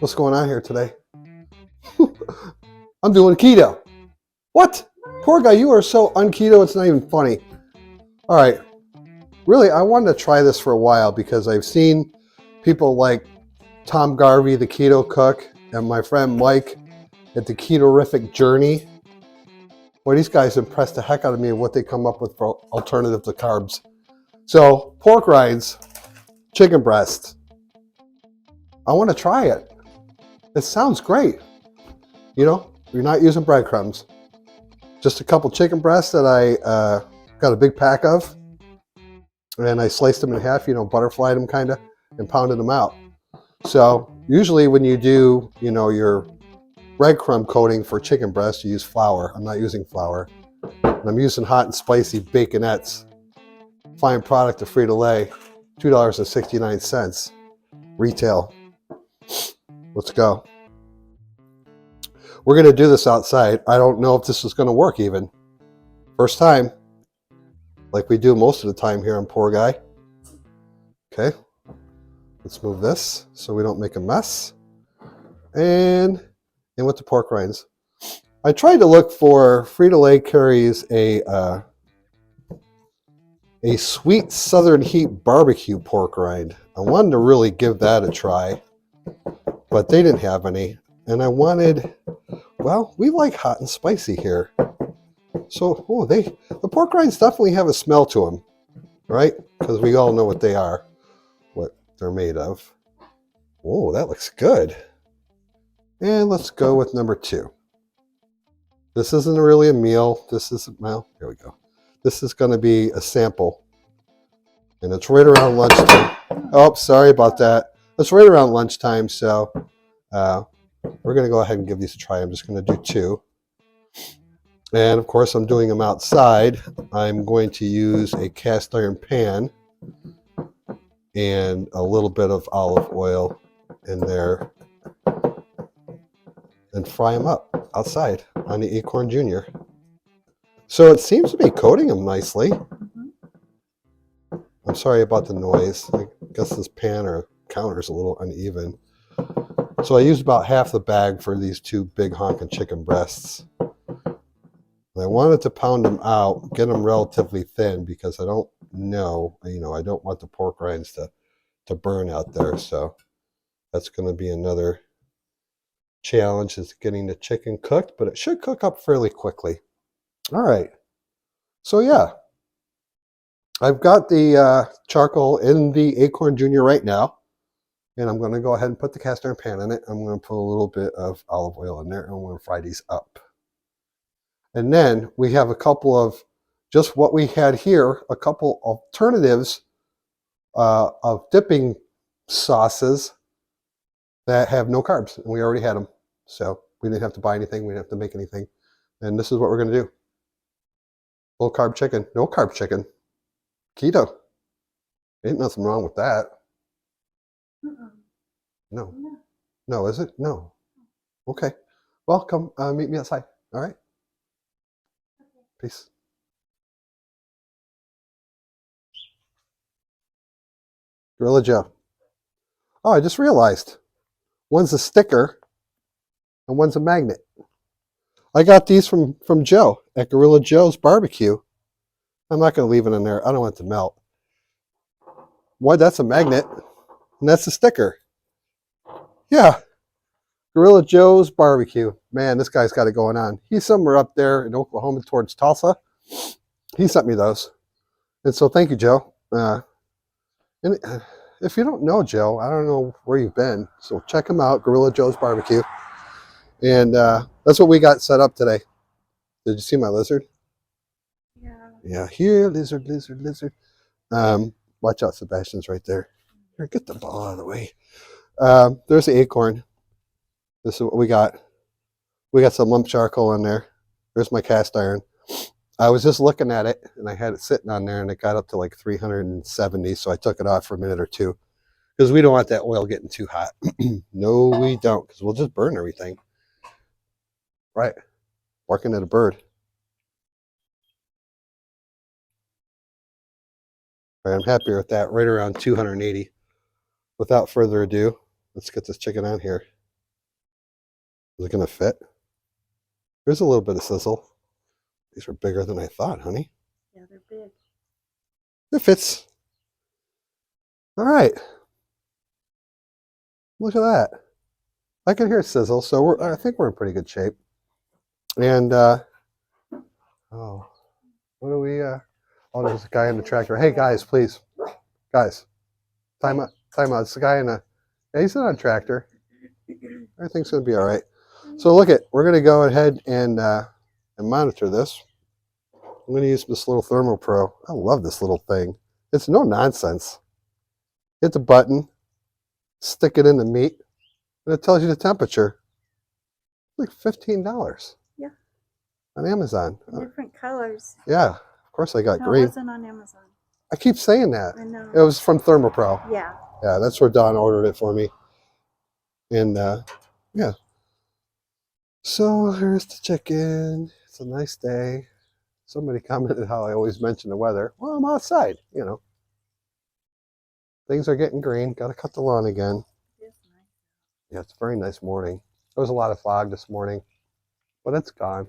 What's going on here today? I'm doing keto. What? Poor guy, you are so un-keto, it's not even funny. All right. Really, I wanted to try this for a while because I've seen people like Tom Garvey, the keto cook, and my friend Mike at the Ketorific Journey. Boy, these guys impressed the heck out of me with what they come up with for alternative to carbs. So, pork rinds, chicken breast. I want to try it. It sounds great. You know, you're not using breadcrumbs. Just a couple chicken breasts that I got a big pack of. And I sliced them in half, butterflied them kind of, and pounded them out. So usually when you do, your breadcrumb coating for chicken breast, you use flour. I'm not using flour. And I'm using hot and spicy Baked-ets. Fine product of Frito-Lay, $2.69 retail. Let's go. We're going to do this outside. I don't know if this is going to work even. First time, like we do most of the time here on Poor Guy. Okay, let's move this so we don't make a mess. And in with the pork rinds. I tried to look for, Frito-Lay carries a sweet Southern Heat barbecue pork rind. I wanted to really give that a try, but they didn't have any. And I wanted, well, we like hot and spicy here. So, the pork rinds definitely have a smell to them, right? Because we all know what they are, what they're made of. Oh, that looks good. And let's go with number 2. This isn't really a meal. This is, well, here we go. This is going to be a sample. And it's right around lunchtime. Oh, sorry about that. It's right around lunchtime, so we're going to go ahead and give these a try. I'm just going to do 2. And of course, I'm doing them outside. I'm going to use a cast iron pan and a little bit of olive oil in there and fry them up outside on the Acorn Junior. So it seems to be coating them nicely. I'm sorry about the noise. I guess this pan or counter is a little uneven. So I used about half the bag for these 2 big honking chicken breasts. I wanted to pound them out, get them relatively thin because I don't know, I don't want the pork rinds to burn out there. So that's going to be another challenge, is getting the chicken cooked, but it should cook up fairly quickly. All right. So yeah, I've got the charcoal in the Acorn Junior right now, and I'm going to go ahead and put the cast iron pan in it. I'm going to put a little bit of olive oil in there, and I'm going to fry these up. And then we have a couple of, just what we had here, a couple alternatives of dipping sauces that have no carbs. And we already had them. So we didn't have to buy anything. We didn't have to make anything. And this is what we're going to do. Low carb chicken. No carb chicken. Keto. Ain't nothing wrong with that. No. No, is it? No. Okay. Well, come meet me outside. All right. Peace. Gorilla Joe. Oh, I just realized. One's a sticker and one's a magnet. I got these from Joe at Gorilla Joe's Barbecue. I'm not going to leave it in there. I don't want it to melt. Why, that's a magnet and that's a sticker. Yeah. Gorilla Joe's Barbecue. Man, this guy's got it going on. He's somewhere up there in Oklahoma towards Tulsa. He sent me those. And so thank you, Joe. And if you don't know Joe, I don't know where you've been. So check him out, Gorilla Joe's Barbecue. And that's what we got set up today. Did you see my lizard? Yeah. Yeah, here, lizard, lizard, lizard. Watch out, Sebastian's right there. Here, get the ball out of the way. There's the acorn. This is what we got. We got some lump charcoal in there. There's my cast iron. I was just looking at it, and I had it sitting on there, and it got up to like 370, so I took it off for a minute or 2, because we don't want that oil getting too hot. No, we don't, because we'll just burn everything. Right. Barking at a bird. All right, I'm happier with that, right around 280. Without further ado, let's get this chicken on here. Is it going to fit? There's a little bit of sizzle. These are bigger than I thought, honey. Yeah, they're big. It fits. All right. Look at that. I can hear sizzle, so I think we're in pretty good shape. And, oh, what do we, oh, there's a guy in the tractor. Hey, guys, please. Guys, time out. Time out. It's the guy in the, yeah, he's not on a tractor. Everything's going to be all right. So look it, we're going to go ahead and monitor this. I'm going to use this little Thermo Pro. I love this little thing. It's no nonsense. Hit the button, stick it in the meat, and it tells you the temperature. Like $15. Yeah. On Amazon. Different colors. Yeah, of course I got green. It wasn't on Amazon. I keep saying that. I know. It was from Thermo Pro. Yeah. Yeah, that's where Don ordered it for me. And yeah. So here's the chicken. It's a nice day. Somebody commented how I always mention the weather. Well, I'm outside, you know. Things are getting green. Got to cut the lawn again. It is nice. Yeah, it's a very nice morning. There was a lot of fog this morning, but it's gone.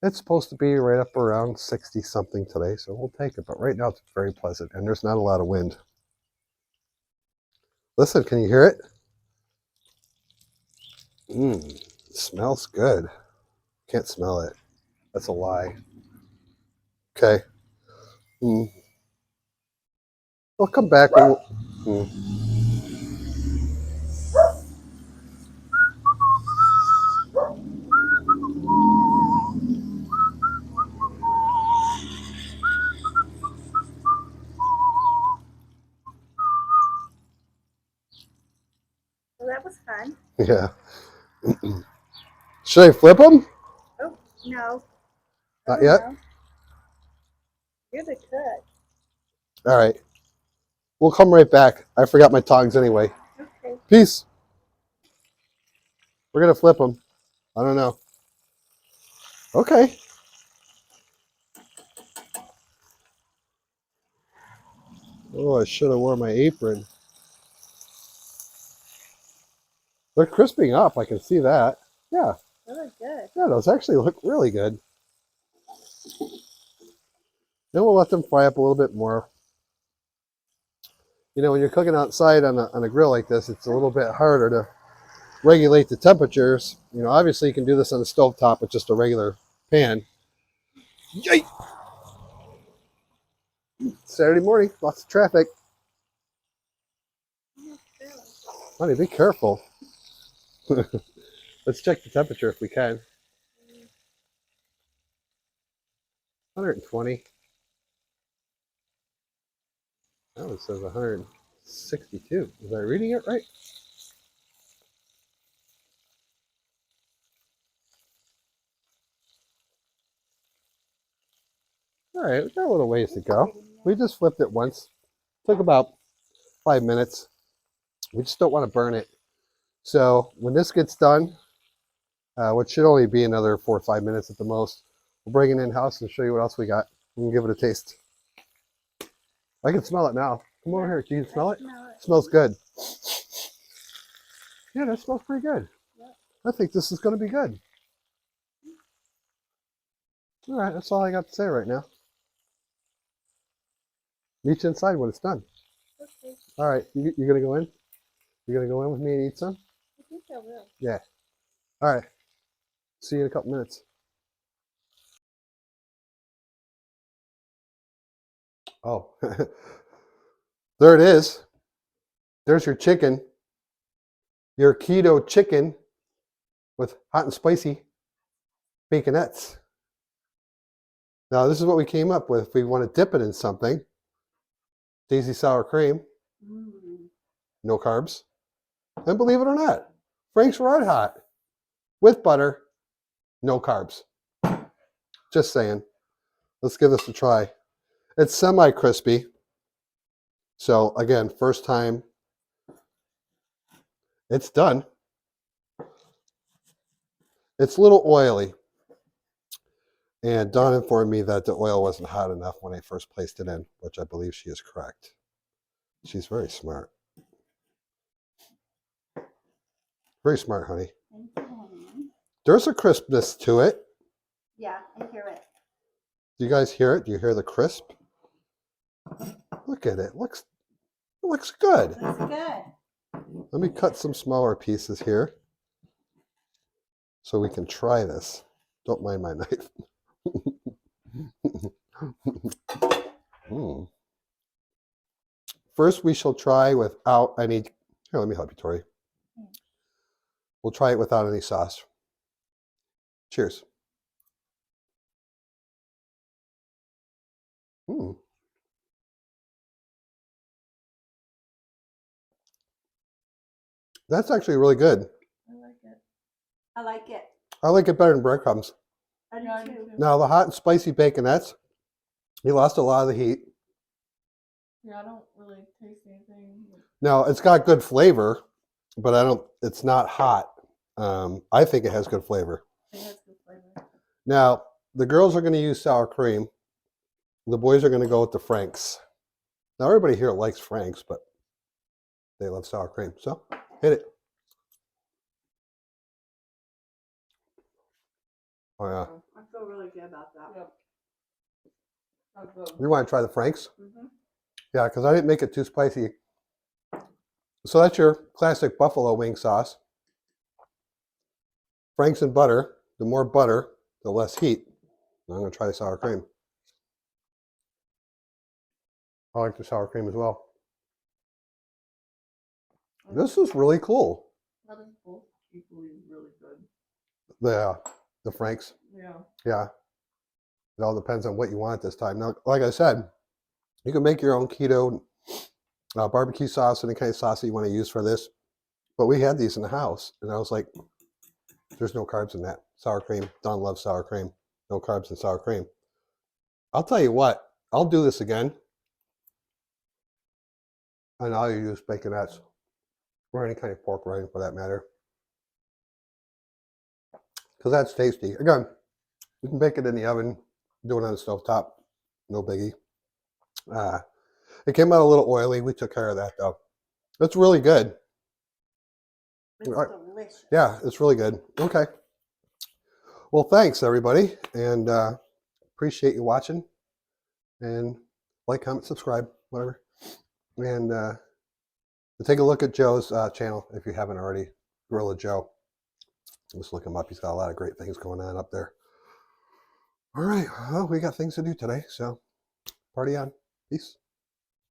It's supposed to be right up around 60 something today, so we'll take it. But right now it's very pleasant, and there's not a lot of wind. Listen, can you hear it? It smells good. Can't smell it. That's a lie. Okay. We'll come back. Well, that was fun. Yeah. Should I flip them? Oh, no. Not yet? No. You're the cook. All right. We'll come right back. I forgot my tongs anyway. Okay. Peace. We're going to flip them. I don't know. Okay. Oh, I should have worn my apron. They're crisping up. I can see that. Yeah. They look good. Yeah, those actually look really good. Then we'll let them fry up a little bit more. You know, when you're cooking outside on a grill like this, it's a little bit harder to regulate the temperatures. You know, obviously you can do this on a stovetop with just a regular pan. Yay! Saturday morning, lots of traffic. Honey, be careful. Let's check the temperature if we can. 120. Oh, it says 162. Was I reading it right? All right, we got a little ways to go. We just flipped it once. Took about 5 minutes. We just don't want to burn it. So when this gets done, which should only be another 4 or 5 minutes at the most, we'll bring it in-house and show you what else we got. We can give it a taste. I can smell it now. Come over here. Can you smell it? It smells good. Yeah, that smells pretty good. I think this is going to be good. All right, that's all I got to say right now. Meet you inside when it's done. Okay. All right, you going to go in? You going to go in with me and eat some? I think I will. Yeah. All right. See you in a couple minutes. Oh, there it is. There's your chicken. Your keto chicken with hot and spicy Baked-ets. Now, this is what we came up with. If we want to dip it in something, Daisy sour cream, no carbs. And believe it or not, Frank's Red Hot with butter, no carbs. Just saying. Let's give this a try. It's semi-crispy. So again, first time it's done. It's a little oily. And Dawn informed me that the oil wasn't hot enough when I first placed it in, which I believe she is correct. She's very smart. Very smart, honey. Thank you, honey. There's a crispness to it. Yeah, I hear it. Do you guys hear it? Do you hear the crisp? Look at it. It looks good. Looks good. Let me cut some smaller pieces here so we can try this. Don't mind my knife. Mm. First, we shall try without any. Here, let me help you, Tori. We'll try it without any sauce. Cheers. Mm. That's actually really good. I like it. I like it. I like it better than breadcrumbs. I Yeah, I do do too. too. Now, the hot and spicy Baked-ets, you lost a lot of the heat. Yeah, I don't really taste anything. Now, it's got good flavor, but it's not hot. I think it has good flavor. It has good flavor. Now, the girls are going to use sour cream. The boys are going to go with the Franks. Now, everybody here likes Franks, but they love sour cream. So, hit it. Oh, yeah. I feel really good about that. Yep. That's good. You want to try the Franks? Mm-hmm. Yeah, because I didn't make it too spicy. So that's your classic buffalo wing sauce. Franks and butter. The more butter, the less heat. I'm going to try the sour cream. I like the sour cream as well. This is really cool. That is both equally really good. The Franks. Yeah. Yeah. It all depends on what you want this time. Now, like I said, you can make your own keto barbecue sauce, any kind of sauce that you want to use for this. But we had these in the house, and I was like, there's no carbs in that. Sour cream. Don loves sour cream. No carbs in sour cream. I'll tell you what, I'll do this again. And I'll use Baked-ets or any kind of pork rind for that matter. Because that's tasty. Again, you can bake it in the oven, do it on the stovetop. No biggie. It came out a little oily. We took care of that though. It's really good. It's All right. delicious. Yeah, it's really good. Okay. Well, thanks everybody, and appreciate you watching. And like, comment, subscribe, whatever. And take a look at Joe's channel if you haven't already. Gorilla Joe. Just look him up. He's got a lot of great things going on up there. All right. Well, we got things to do today, so party on. Peace.